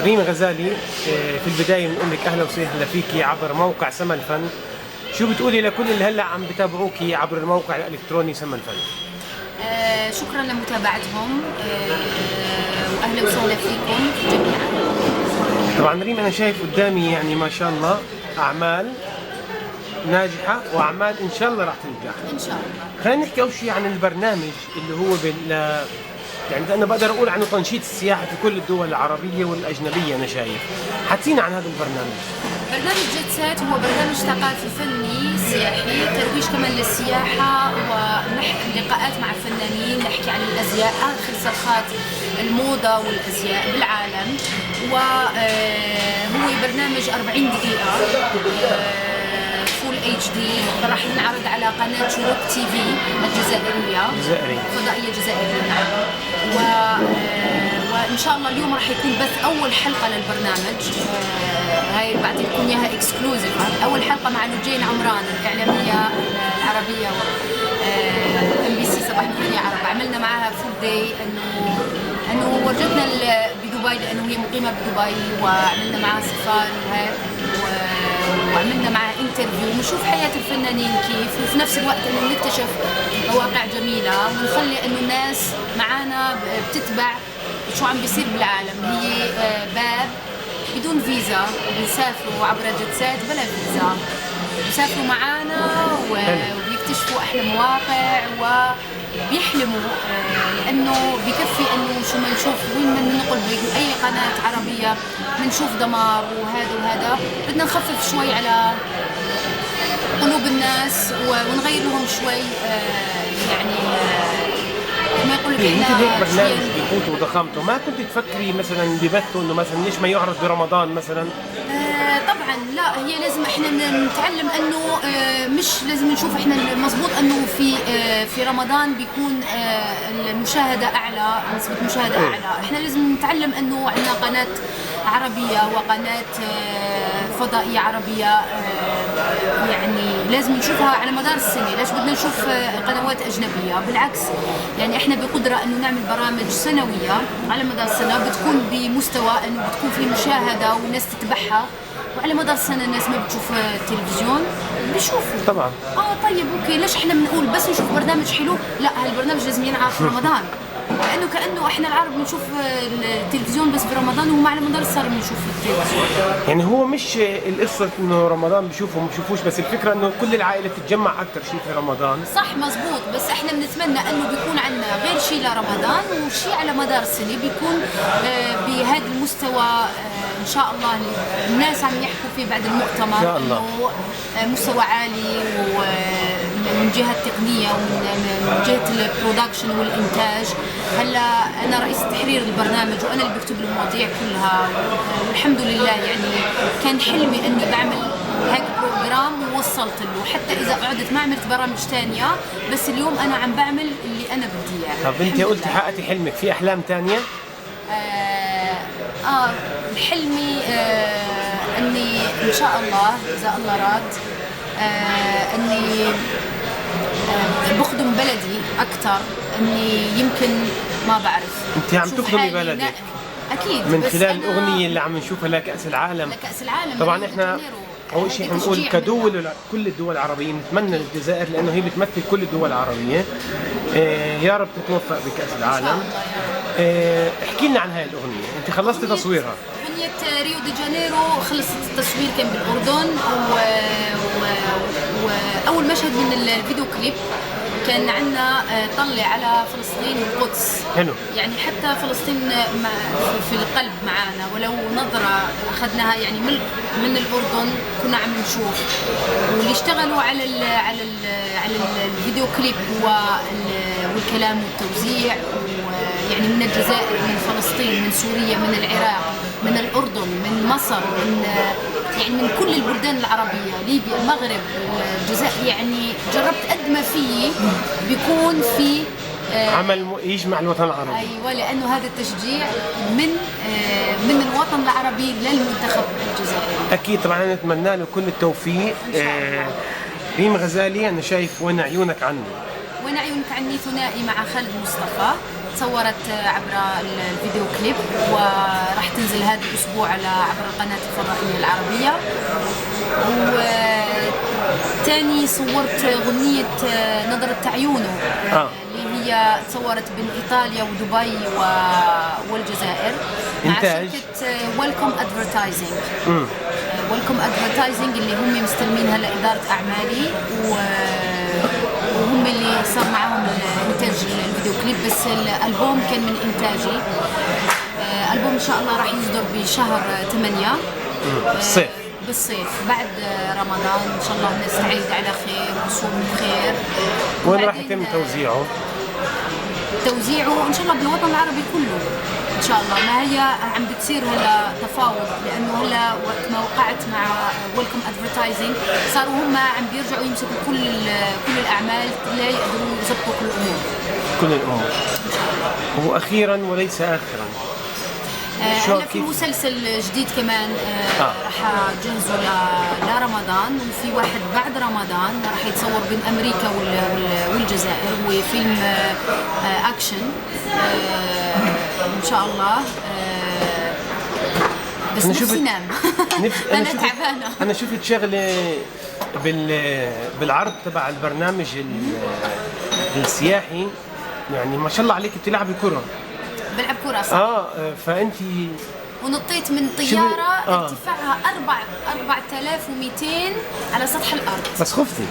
ريم غزالي، في البداية بنقول لك أهلا وسهلا فيكي عبر موقع سما الفن. شو بتقولي لكل اللي هلا عم بتابعوكي عبر الموقع الإلكتروني سما الفن؟ شكرا لمتابعتهم، وأهلا وسهلا فيكم جميعا. طبعا ريم أنا شايف قدامي يعني ما شاء الله أعمال ناجحة وأعمال إن شاء الله راح تنجح. إن شاء الله. خلينا نحكي أول شيء عن البرنامج اللي هو يعني أنا بقدر أقول عنه تنشيط السياحة في كل الدول العربية والأجنبية. أنا شايف، حكينا عن هذا البرنامج. برنامج جيت سات هو برنامج ثقافي فني سياحي، ترويج كمان للسياحة ولقاءات مع فنانين، نحكي عن الأزياء، آخر صرخات الموضة والأزياء بالعالم. وهو برنامج 40 دقيقة فول HD، راح ينعرض على قناة شروق تي في الجزائرية، فضائية جزائرية. نعم. وإن شاء الله اليوم راح يكون بث أول حلقة للبرنامج. هاي بعطيكم تكون إياها اكسكلوزيف. أول حلقة مع نجين عمران الإعلامية العربية MBC صباح الدنيا عرب. عملنا معها فول داي، إنه ورجتنا بدبي لأنه هي مقيمة بدبي، وعملنا معها سفار وهيك، وعملنا معها انترفيو ونشوف حياة الفنانين كيف، وفي نفس الوقت انه نكتشف مواقع جميلة ونخلي انه الناس معانا بتتبع شو عم بيصير بالعالم. هي باب بدون فيزا، بنسافروا عبر جيت سات بلا فيزا، بيسافروا معانا وبيكتشفوا احلى مواقع وبيحلموا، لانه بكفي انه شو ما نشوف وين ما ننقل باي قناه عربيه بنشوف دمار وهذا بدنا نخفف شوي على قلوب الناس ونغير لهم شوي، يعني ما يقول لك احنا هيك برنامج بقوته وضخامته ما كنت تفكري مثلا ببثه انه مثلا ليش ما يعرض برمضان مثلا؟ طبعا لا، هي لازم احنا نتعلم انه مش لازم نشوف احنا مضبوط انه في رمضان بيكون المشاهده اعلى، نسبه مشاهده اعلى. احنا لازم نتعلم انه عندنا قناه عربيه وقناه فضائيه عربيه، يعني لازم نشوفها على مدار السنه. ليش بدنا نشوف قنوات اجنبيه؟ بالعكس، يعني احنا بقدره انه نعمل برامج سنويه على مدار السنه بتكون بمستوى انه بتكون في مشاهده والناس تتبعها، وعلى مدار السنه الناس ما بتشوف التلفزيون بيشوفوا طبعا. طيب اوكي، ليش احنا بنقول بس نشوف برنامج حلو؟ لا، هالبرنامج لازم ينعرض في رمضان، لانه كانه احنا العرب بنشوف التلفزيون بس برمضان، وهم على مدار السنه بنشوف التلفزيون. يعني هو مش القصه انه رمضان بيشوفوا ما بيشوفوش، بس الفكره انه كل العائله تتجمع اكثر شيء في رمضان. صح، مزبوط، بس احنا بنتمنى انه بيكون عندنا غير شيء لرمضان وشيء على مدار السنه بيكون بهذا المستوى. ان شاء الله الناس عم يحكوا فيه بعد المؤتمر إن شاء الله. انه مستوى عالي، ومن جهه التقنيه ومن جهه البرودكشن والانتاج. هلا انا رئيس تحرير البرنامج وانا اللي بكتب المواضيع كلها، والحمد لله يعني كان حلمي اني بعمل هيك بروجرام ووصلت له، حتى اذا قعدت ما عملت برامج ثانيه، بس اليوم انا عم بعمل اللي انا بدي اياه. طب انت قلتي حققتي حلمك، في احلام ثانيه؟ حلمي اني ان شاء الله اذا الله راد اني بخدم بلدي اكثر، اني يمكن ما بعرف. انت عم تخدمي بلدك اكيد من خلال الاغنيه اللي عم نشوفها لكأس العالم. لكأس العالم طبعا احنا اول شيء حنقول كدول كل الدول العربيه نتمنى للجزائر، لانه هي بتمثل كل الدول العربيه. يا رب تتوفق بكأس العالم. احكي لنا عن هاي الاغنيه، انت خلصتي تصويرها؟ اغنيه ريو دي جانيرو خلصت التصوير، كان بالاردن، واول مشهد من الفيديو كليب كان عندنا طلع على فلسطين والقدس. حلو. يعني حتى فلسطين في القلب معنا، ولو نظرة أخذناها يعني من الأردن كنا عم نشوف. واللي اشتغلوا على الفيديو كليب والكلام والتوزيع، يعني من الجزائر، من فلسطين، من سوريا، من العراق، من الأردن، من مصر، يعني من كل البلدان العربية، ليبيا، المغرب، الجزائر. يعني جربت قد ما فيي بيكون في عمل يجمع الوطن العربي. ايوه، لانه هذا التشجيع من الوطن العربي للمنتخب الجزائري. اكيد طبعا انا اتمنى له كل التوفيق. ريم غزالي، انا شايف وين عيونك عني. وين عيونك عني ثنائي مع خالد مصطفى، تصورت عبر الفيديو كليب، وراح تنزل هذا الأسبوع عبر القناة الفضائية العربية. وتاني صورت أغنية نظرة عيونه اللي هي تصورت بين إيطاليا ودبي والجزائر مع شركة ويلكم أدفرتايزنج. ويلكم أدفرتايزنج اللي هم مستلمين هلا إدارة أعمالي، وهم اللي صار معهم إنتاج الفيديو كليب، بس الألبوم كان من إنتاجي. ألبوم إن شاء الله راح يصدر بشهر 8 بالصيف بعد رمضان إن شاء الله. نستعيد على خير ونصوم بخير. وين راح يتم توزيعه؟ توزيعه إن شاء الله بالوطن العربي كله إن شاء الله. ما هي عم بتصير هلا تفاوض، لأنه هلا وقت ما وقعت مع ويلكم أدفرتايزنج صاروا هم عم بيرجعوا يمسكوا كل الأعمال لا يقدروا يضبطوا كل الأمور. إن شاء الله. وأخيرا وليس آخرا، هلا في مسلسل جديد كمان راح جهزه لرمضان، وفي واحد بعد رمضان راح يتصور بين أمريكا والجزائر، هو فيلم أكشن إن شاء الله. بس نفسي نام. أنا تعبانة. أنا شفت شغلة بالعرض تبع البرنامج السياحي، يعني ما شاء الله عليك بتلعبي كرة. بلعب كرة صح. فأنتي ونطيت من طيارة ارتفاعها 4200 على سطح الأرض. بس خفت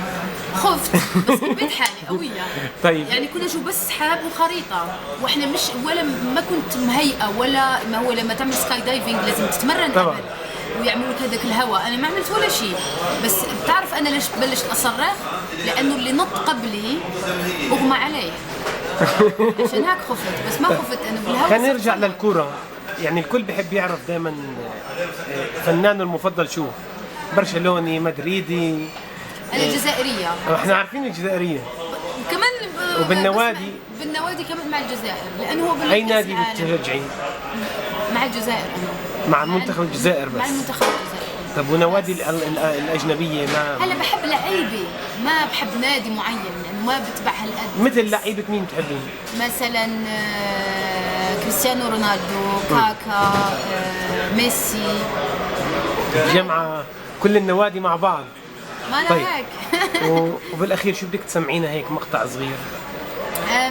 بس كبيت حالي قوية. طيب يعني كنا شو بس سحاب وخريطة، واحنا مش ولا ما كنت مهيئة، ولا ما هو لما تعمل سكاي دايفنج لازم تتمرن طبعا ويعملوا لك هذاك الهواء. انا ما عملت ولا شيء، بس بتعرف انا ليش بلشت اصرخ؟ لانه اللي نط قبلي اغمى عليه. عشان هيك خفت، بس ما خفت انا بالهواء. خلينا نرجع للكرة. يعني الكل بحب يعرف دائما فنانه المفضل شو، برشلوني، مدريدي. انا جزائرية. احنا عارفين الجزائرية كمان وبالنوادي. بالنوادي كمان مع الجزائر، لانه هو اي نادي بتشجعين؟ مع الجزائر انا. مع منتخب الجزائر بس؟ مع المنتخب الجزائري. طب ونوادي الأجنبية ما؟ هلا بحب لعيبة، ما بحب نادي معين، لأنه ما بتبع هالقد. مثل لعيبة مين بتحبين؟ مثلا كريستيانو رونالدو، كاكا، ميسي. جمعة كل النوادي مع بعض. ما طيب. هيك. وبالأخير شو بدك تسمعينا هيك مقطع صغير؟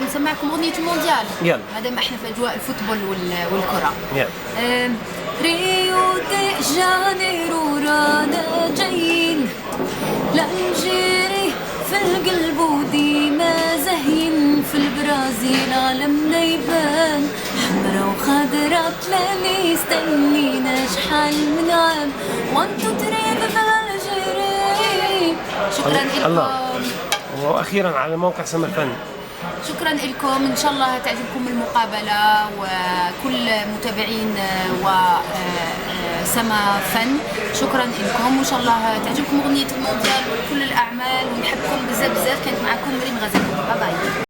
مسمعكم أغنية المونديال. يلا. ما دام احنا في أجواء الفوتبول والكرة. يلا. ريو دي جانيرو رانا جايين لنجري في القلب وديما زهين، في البرازيل عالمنا يبان حمرا وخضرا تلامي استنينا شحال من عام. 1 2 3 في الجري. شكرا لكم. وأخيرا على موقع سما الفن. شكرا لكم، ان شاء الله تعجبكم المقابله وكل متابعين وسما فن. شكرا لكم، وان شاء الله تعجبكم اغنيه المونديال وكل الاعمال، ونحبكم بزاف بزاف. كانت معكم مريم غزال. باي باي.